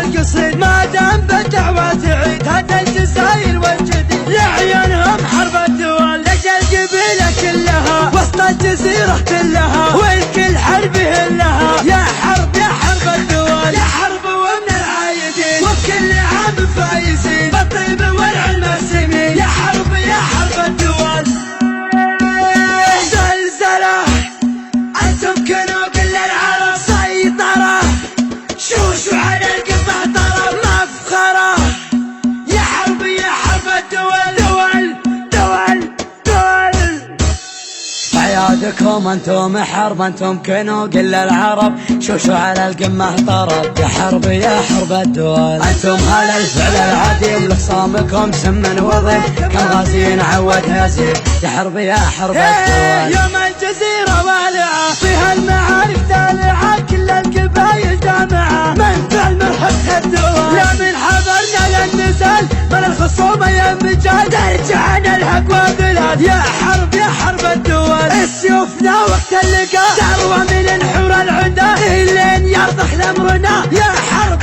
القصيد ما دام بالدعوة تعيد هدى الجزاير والجديد لعيونهم حرب الدول لجى القبيلة كلها وسط الجزيرة كلها والكل حرب يهلها يا حرب الدول يا حرب ومن العايدين وبكل عام فايزين بالطيب والعلم السمين يا حرب الدول زلزلة أنتم كنوا كل العرب سيطرة شوشوا على القمة طرب مفخرة يا حرب الدول عيادكم انتم حرب انتم كنوا كل العرب شوشوا على القمة طرب يا حرب الدول انتم هل الفعل العديم لخصامكم سم وضيم كالغازيين عود يزيد يا حرب الدول يوم الجزيرة والعة فيها المعارف دالعة كل القبايل جامعة من فعل مرحب الدول لا من حضرنا للنزال من الخصومة يا مجال ترجعنا الحق وبلاد يا حرب الدول سيوفنا وقت اللقاء ثروة من نحور العدا لين يرضخ امرنا يا حرب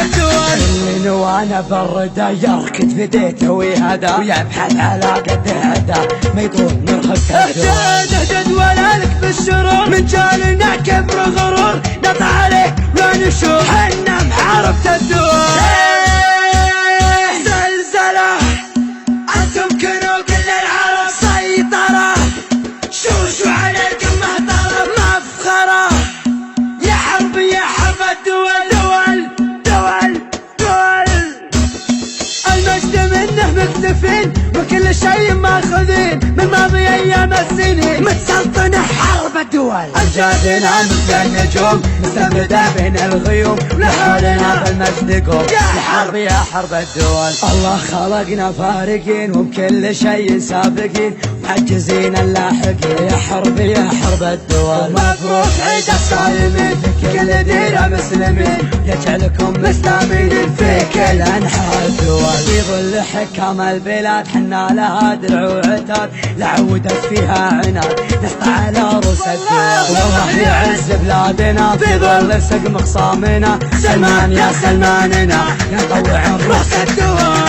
الدول اللي نوانا بالردى يركض في ديته ويهدى ويبحث على قد هدى ما يطول مرخص الدول اهدد ولا لك بالشرور من جالنا كبر غرور نطع عليه لا نشوف حنا محاربة الدول زلزلة انتم كنوا كل العرب سيطرة شوشوا على القمة طرب مفخرة يا حرب الدول المجد منه مكتفين وكل شيء ماخذين من ماضي ايام السنين متسلطنة حرب الدول امجادنا مثل النجوم مستمدة بين الغيوم لحولنا في المجد قوم يا حرب الدول الله خلقنا فارقين وبكل شيء سابقين محجزين اللاحقين يا حرب الدول مبروك عيد الصايمين في كل ديرة مسلمين يجعلكم مستامين في كل انحاء الدول في ظل حكام البلاد حنا لها درع وعتاد لعودت فيها عناد نسطع على رؤوس الدول والله يعز بلادنا في ظل سقم خصامنا سلمان يا سلماننا نطوع رؤوس الدول